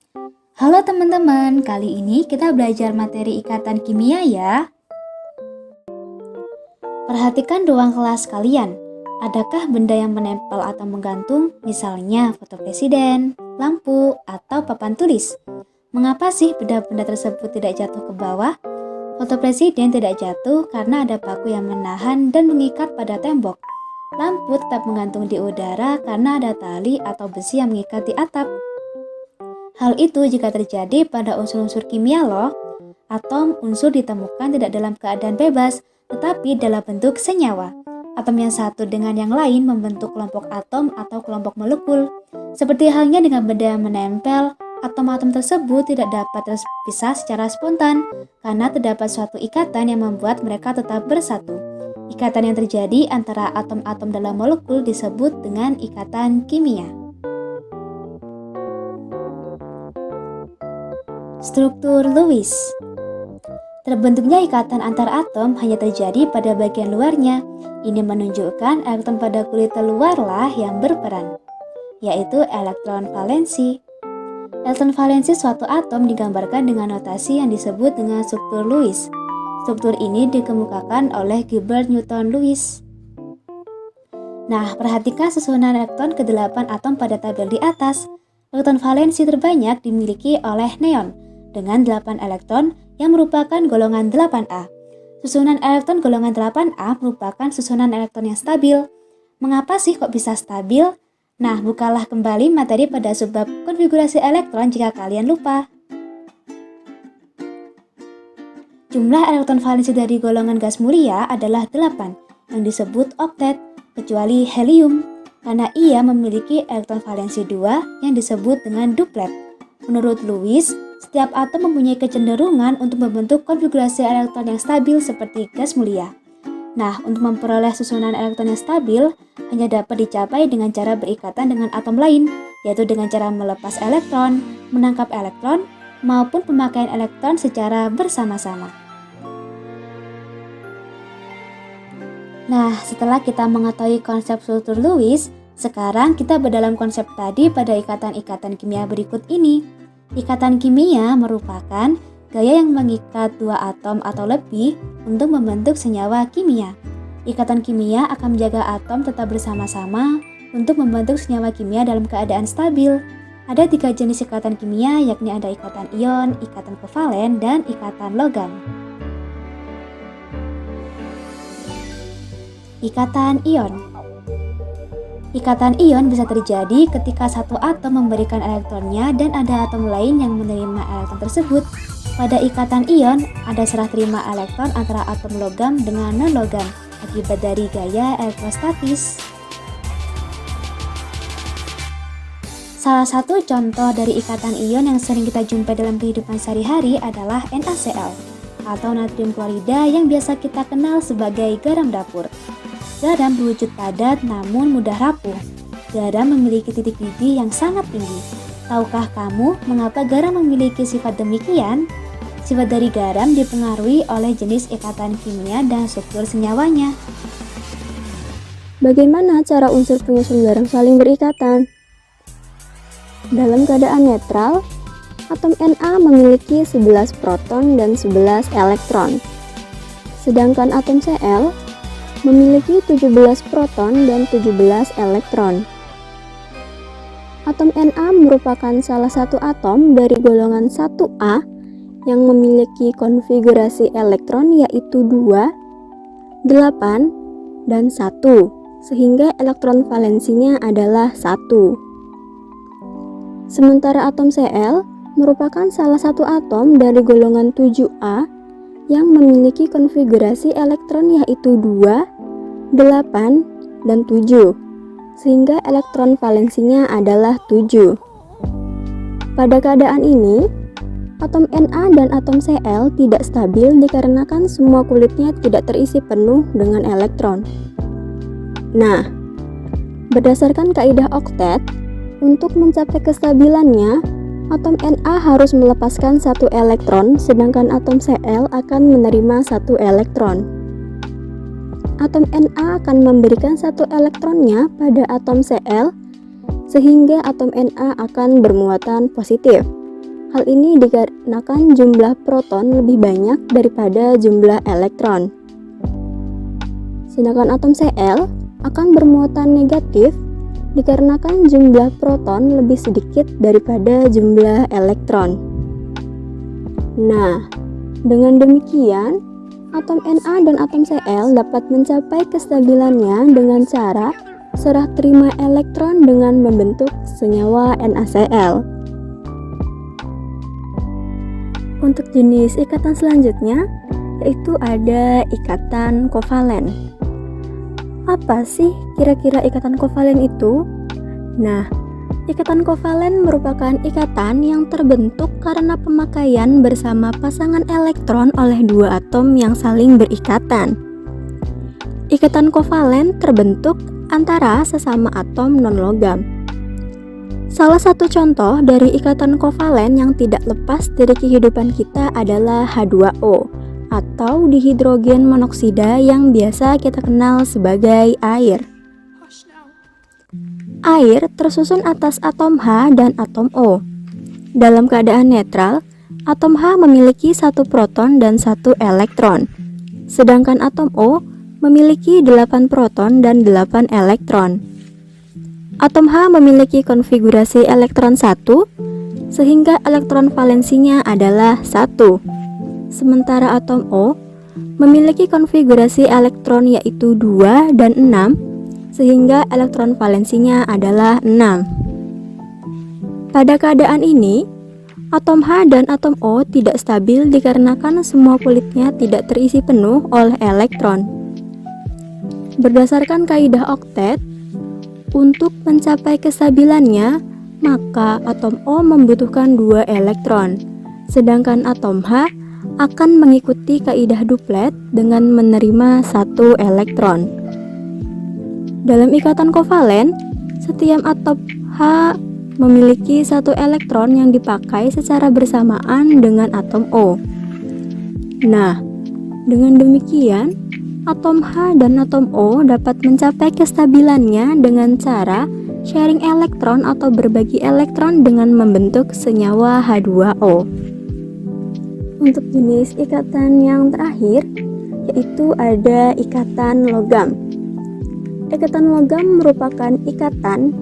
Halo teman-teman, kali ini kita belajar materi ikatan kimia ya. Perhatikan ruang kelas kalian. Adakah benda yang menempel atau menggantung, misalnya foto presiden, lampu, atau papan tulis? Mengapa sih benda-benda tersebut tidak jatuh ke bawah? Foto presiden tidak jatuh karena ada paku yang menahan dan mengikat pada tembok. Lampu tetap menggantung di udara karena ada tali atau besi yang mengikat di atap. Hal itu jika terjadi pada unsur-unsur kimia loh. Atom unsur ditemukan tidak dalam keadaan bebas, tetapi dalam bentuk senyawa. Atom yang satu dengan yang lain membentuk kelompok atom atau kelompok molekul. Seperti halnya dengan benda yang menempel, atom-atom tersebut tidak dapat terpisah secara spontan karena terdapat suatu ikatan yang membuat mereka tetap bersatu. Ikatan yang terjadi antara atom-atom dalam molekul disebut dengan ikatan kimia. Struktur Lewis. Terbentuknya ikatan antar atom hanya terjadi pada bagian luarnya. Ini menunjukkan elektron pada kulit luarlah yang berperan, yaitu elektron valensi. Elektron valensi suatu atom digambarkan dengan notasi yang disebut dengan struktur Lewis. Struktur ini dikemukakan oleh Gilbert Newton Lewis. Nah, perhatikan susunan elektron ke-8 atom pada tabel di atas. Elektron valensi terbanyak dimiliki oleh neon dengan 8 elektron yang merupakan golongan 8A. Susunan elektron golongan 8A merupakan susunan elektron yang stabil. Mengapa sih kok bisa stabil? Nah, bukalah kembali materi pada subbab konfigurasi elektron jika kalian lupa. Jumlah elektron valensi dari golongan gas mulia adalah 8, yang disebut oktet, kecuali helium, karena ia memiliki elektron valensi 2 yang disebut dengan duplet. Menurut Lewis, setiap atom mempunyai kecenderungan untuk membentuk konfigurasi elektron yang stabil seperti gas mulia. Nah, untuk memperoleh susunan elektron yang stabil, hanya dapat dicapai dengan cara berikatan dengan atom lain, yaitu dengan cara melepas elektron, menangkap elektron, maupun pemakaian elektron secara bersama-sama. Nah, setelah kita mengetahui konsep struktur Lewis, sekarang kita berdalam konsep tadi pada ikatan-ikatan kimia berikut ini. Ikatan kimia merupakan gaya yang mengikat dua atom atau lebih untuk membentuk senyawa kimia. Ikatan kimia akan menjaga atom tetap bersama-sama untuk membentuk senyawa kimia dalam keadaan stabil. Ada 3 jenis ikatan kimia, yakni ada ikatan ion, ikatan kovalen, dan ikatan logam. Ikatan ion. Ikatan ion bisa terjadi ketika satu atom memberikan elektronnya dan ada atom lain yang menerima elektron tersebut. Pada ikatan ion, ada serah terima elektron antara atom logam dengan non-logam akibat dari gaya elektrostatis. Salah satu contoh dari ikatan ion yang sering kita jumpai dalam kehidupan sehari-hari adalah NaCl atau natrium klorida yang biasa kita kenal sebagai garam dapur. Garam berwujud padat namun mudah rapuh. Garam memiliki titik didih yang sangat tinggi. Tahukah kamu mengapa garam memiliki sifat demikian? Sifat dari garam dipengaruhi oleh jenis ikatan kimia dan struktur senyawanya. Bagaimana cara unsur penyusun garam saling berikatan? Dalam keadaan netral, atom Na memiliki 11 proton dan 11 elektron. Sedangkan atom Cl memiliki 17 proton dan 17 elektron. Atom Na merupakan salah satu atom dari golongan 1A yang memiliki konfigurasi elektron yaitu 2, 8, dan 1, sehingga elektron valensinya adalah 1. Sementara atom Cl merupakan salah satu atom dari golongan 7A yang memiliki konfigurasi elektron yaitu 2, 8, dan 7, sehingga elektron valensinya adalah 7. Pada keadaan ini, atom Na dan atom Cl tidak stabil dikarenakan semua kulitnya tidak terisi penuh dengan elektron. Nah, berdasarkan kaidah oktet, untuk mencapai kestabilannya, atom Na harus melepaskan 1 elektron, sedangkan atom Cl akan menerima 1 elektron. Atom Na akan memberikan 1 elektronnya pada atom Cl, sehingga atom Na akan bermuatan positif. Hal ini dikarenakan jumlah proton lebih banyak daripada jumlah elektron. Sedangkan atom Cl akan bermuatan negatif dikarenakan jumlah proton lebih sedikit daripada jumlah elektron. Nah, dengan demikian, atom Na dan atom Cl dapat mencapai kestabilannya dengan cara serah terima elektron dengan membentuk senyawa NaCl. Untuk jenis ikatan selanjutnya, yaitu ada ikatan kovalen. Apa sih kira-kira ikatan kovalen itu? Nah, ikatan kovalen merupakan ikatan yang terbentuk karena pemakaian bersama pasangan elektron oleh dua atom yang saling berikatan. Ikatan kovalen terbentuk antara sesama atom non-logam. Salah satu contoh dari ikatan kovalen yang tidak lepas dari kehidupan kita adalah H2O atau dihidrogen monoksida yang biasa kita kenal sebagai air. Air tersusun atas atom H dan atom O. Dalam keadaan netral, atom H memiliki 1 proton dan 1 elektron, sedangkan atom O memiliki 8 proton dan 8 elektron. Atom H memiliki konfigurasi elektron 1, sehingga elektron valensinya adalah 1. Sementara atom O memiliki konfigurasi elektron yaitu 2 dan 6, sehingga elektron valensinya adalah 6. Pada keadaan ini, atom H dan atom O tidak stabil dikarenakan semua kulitnya tidak terisi penuh oleh elektron. Berdasarkan kaidah oktet, untuk mencapai kestabilannya, maka atom O membutuhkan 2 elektron, sedangkan atom H akan mengikuti kaidah duplet dengan menerima 1 elektron. Dalam ikatan kovalen, setiap atom H memiliki 1 elektron yang dipakai secara bersamaan dengan atom O. Nah, dengan demikian, atom H dan atom O dapat mencapai kestabilannya dengan cara sharing elektron atau berbagi elektron dengan membentuk senyawa H2O. Untuk jenis ikatan yang terakhir, yaitu ada ikatan logam. Ikatan logam merupakan ikatan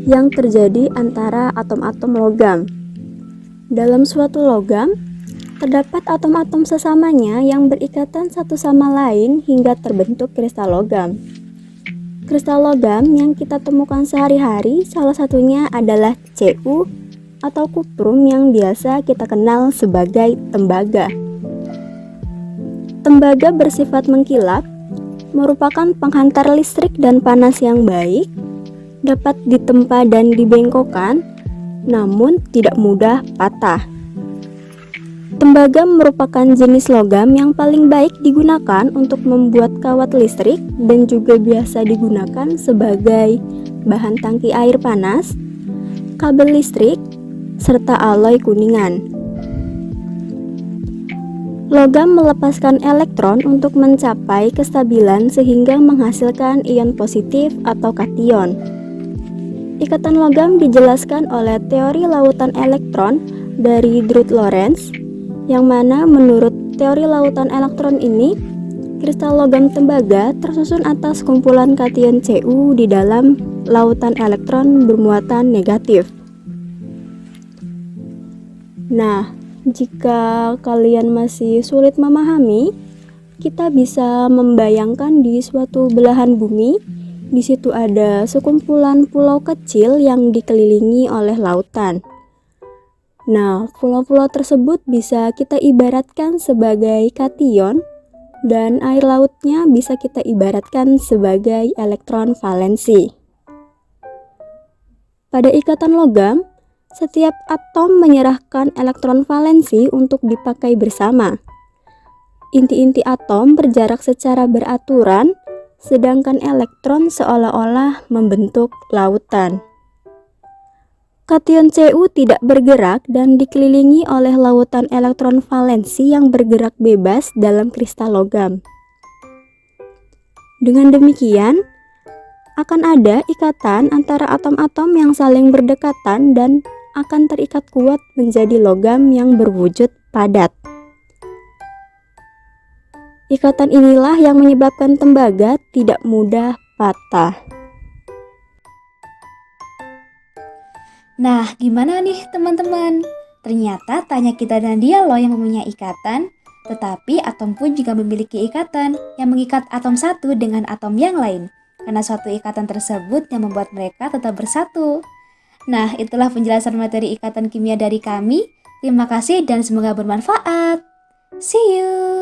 yang terjadi antara atom-atom logam. Dalam suatu logam, terdapat atom-atom sesamanya yang berikatan satu sama lain hingga terbentuk kristal logam. Kristal logam yang kita temukan sehari-hari salah satunya adalah Cu atau kuprum yang biasa kita kenal sebagai tembaga. Tembaga bersifat mengkilap, merupakan penghantar listrik dan panas yang baik, dapat ditempa dan dibengkokkan, namun tidak mudah patah. Tembaga merupakan jenis logam yang paling baik digunakan untuk membuat kawat listrik dan juga biasa digunakan sebagai bahan tangki air panas, kabel listrik, serta alloy kuningan. Logam melepaskan elektron untuk mencapai kestabilan sehingga menghasilkan ion positif atau kation. Ikatan logam dijelaskan oleh teori lautan elektron dari Drude Lorentz, yang mana menurut teori lautan elektron ini, kristal logam tembaga tersusun atas kumpulan kation Cu di dalam lautan elektron bermuatan negatif. Nah, jika kalian masih sulit memahami, kita bisa membayangkan di suatu belahan bumi, di situ ada sekumpulan pulau kecil yang dikelilingi oleh lautan. Nah, pulau-pulau tersebut bisa kita ibaratkan sebagai kation dan air lautnya bisa kita ibaratkan sebagai elektron valensi. Pada ikatan logam, setiap atom menyerahkan elektron valensi untuk dipakai bersama. Inti-inti atom berjarak secara beraturan, sedangkan elektron seolah-olah membentuk lautan. Kation Cu tidak bergerak dan dikelilingi oleh lautan elektron valensi yang bergerak bebas dalam kristal logam. Dengan demikian, akan ada ikatan antara atom-atom yang saling berdekatan dan akan terikat kuat menjadi logam yang berwujud padat. Ikatan inilah yang menyebabkan tembaga tidak mudah patah. Nah, gimana nih teman-teman? Ternyata tanya kita dan dia loh yang mempunyai ikatan, tetapi atom pun juga memiliki ikatan yang mengikat atom satu dengan atom yang lain. Karena suatu ikatan tersebut yang membuat mereka tetap bersatu. Nah, itulah penjelasan materi ikatan kimia dari kami. Terima kasih dan semoga bermanfaat. See you!